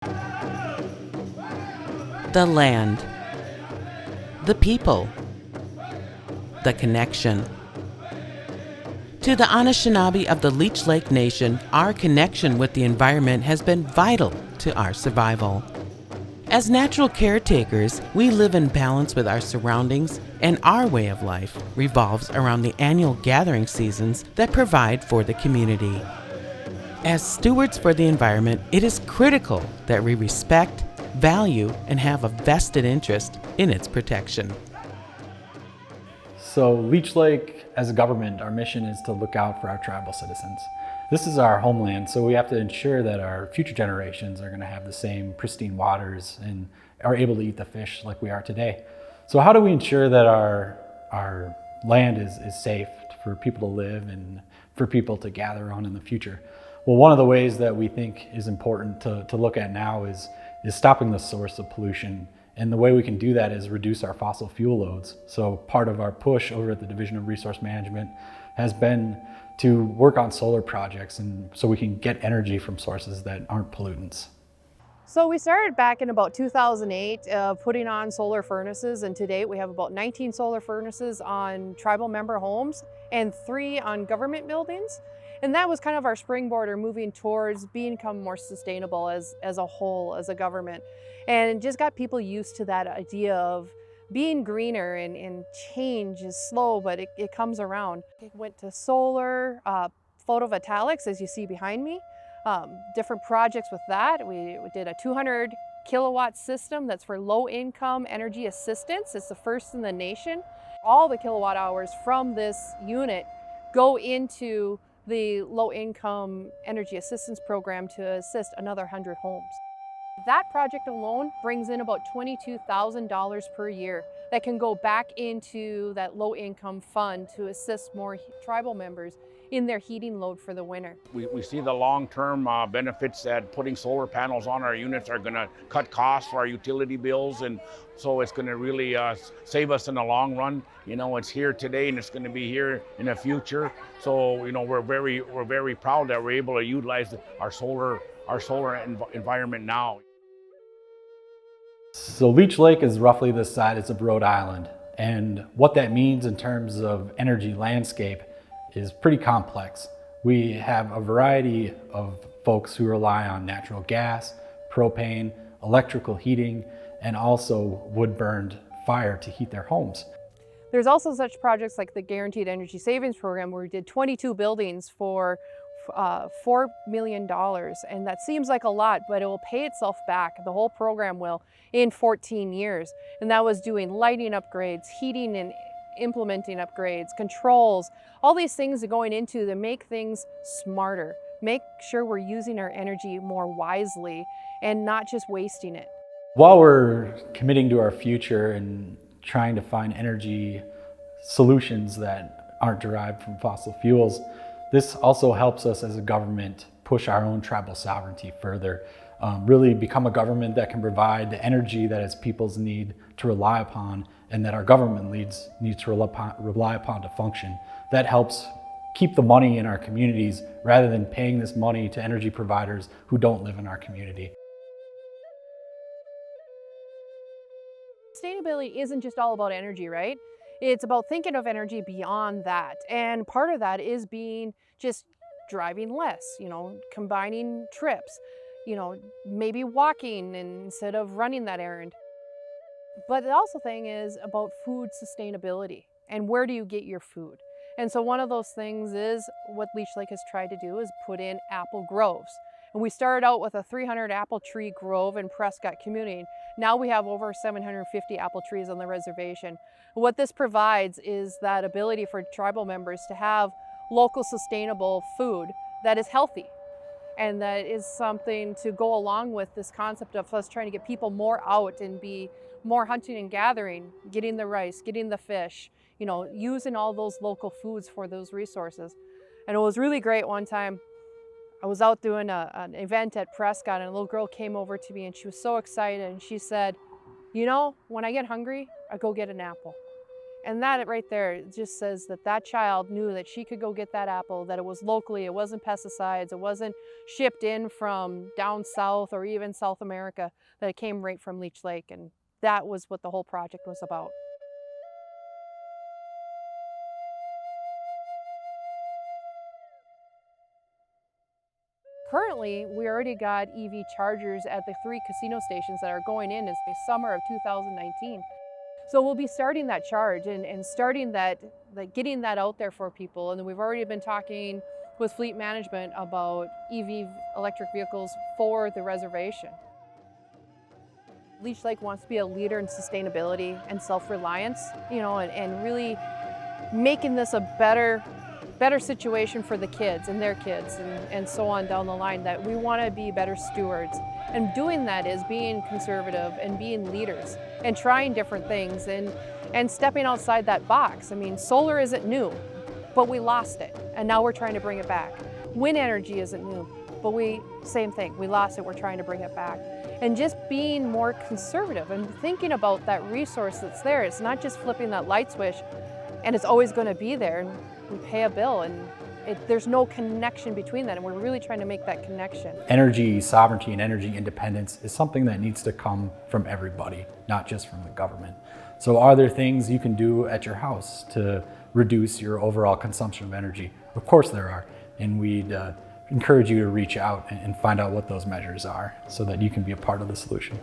The land, the people, the connection. To the Anishinaabe of the Leech Lake Nation, our connection with the environment has been vital to our survival. As natural caretakers, we live in balance with our surroundings, and our way of life revolves around the annual gathering seasons that provide for the community. As stewards for the environment, it is critical that we respect, value, and have a vested interest in its protection. So Leech Lake, as a government, our mission is to look out for our tribal citizens. This is our homeland, so we have to ensure that our future generations are going to have the same pristine waters and are able to eat the fish like we are today. So how do we ensure that our land is safe for people to live and for people to gather on in the future? Well, one of the ways that we think is important to look at now is stopping the source of pollution. And the way we can do that is reduce our fossil fuel loads. So part of our push over at the Division of Resource Management has been to work on solar projects, and so we can get energy from sources that aren't pollutants. So we started back in about 2008 putting on solar furnaces, and to date we have about 19 solar furnaces on tribal member homes and 3 on government buildings. And that was kind of our springboard or moving towards becoming more sustainable as a whole, as a government. And just got people used to that idea of being greener, and change is slow, but it comes around. It went to solar, photovoltaics, as you see behind me, different projects with that. We did a 200 kilowatt system that's for low income energy assistance. It's the first in the nation. All the kilowatt hours from this unit go into the low income energy assistance program to assist another 100 homes. That project alone brings in about $22,000 per year that can go back into that low income fund to assist more tribal members in their heating load for the winter. We see the long-term benefits that putting solar panels on our units are going to cut costs for our utility bills, and so it's going to really save us in the long run. You know, it's here today and it's going to be here in the future. So, you know, we're very proud that we're able to utilize our solar environment now. So Leech Lake is roughly the size of Rhode Island, and what that means in terms of energy landscape is pretty complex. We have a variety of folks who rely on natural gas, propane, electrical heating, and also wood-burned fire to heat their homes. There's also such projects like the Guaranteed Energy Savings Program, where we did 22 buildings for $4 million. And that seems like a lot, but it will pay itself back, the whole program will, in 14 years. And that was doing lighting upgrades, heating and implementing upgrades, controls, all these things are going into to make things smarter, make sure we're using our energy more wisely and not just wasting it. While we're committing to our future and trying to find energy solutions that aren't derived from fossil fuels, this also helps us as a government push our own tribal sovereignty further, really become a government that can provide the energy that its peoples need to rely upon, and that our government needs to rely upon to function. That helps keep the money in our communities rather than paying this money to energy providers who don't live in our community. Sustainability isn't just all about energy, right? It's about thinking of energy beyond that. And part of that is being just driving less, you know, combining trips, you know, maybe walking instead of running that errand. But the also thing is about food sustainability and where do you get your food? And so one of those things is what Leech Lake has tried to do is put in apple groves. And we started out with a 300 apple tree grove in Prescott community. Now we have over 750 apple trees on the reservation. What this provides is that ability for tribal members to have local sustainable food that is healthy. And that is something to go along with this concept of us trying to get people more out and be more hunting and gathering, getting the rice, getting the fish, you know, using all those local foods for those resources. And it was really great one time. I was out doing an event at Prescott and a little girl came over to me and she was so excited and she said, you know, when I get hungry, I go get an apple. And that right there just says that that child knew that she could go get that apple, that it was locally, it wasn't pesticides, it wasn't shipped in from down south or even South America, that it came right from Leech Lake. And that was what the whole project was about. Currently, we already got EV chargers at the 3 casino stations that are going in the summer of 2019. So we'll be starting that charge and starting that, getting that out there for people. And then we've already been talking with fleet management about EV electric vehicles for the reservation. Leech Lake wants to be a leader in sustainability and self-reliance, and really making this a better situation for the kids and their kids and so on down the line, that we want to be better stewards. And doing that is being conservative and being leaders and trying different things and stepping outside that box. I mean, solar isn't new, but we lost it, and now we're trying to bring it back. Wind energy isn't new, but same thing, we lost it, we're trying to bring it back. And just being more conservative and thinking about that resource that's there. It's not just flipping that light switch and it's always going to be there, and we pay a bill and there's no connection between that, and we're really trying to make that connection. Energy sovereignty and energy independence is something that needs to come from everybody, not just from the government. So are there things you can do at your house to reduce your overall consumption of energy? Of course there are, and we'd encourage you to reach out and find out what those measures are so that you can be a part of the solution.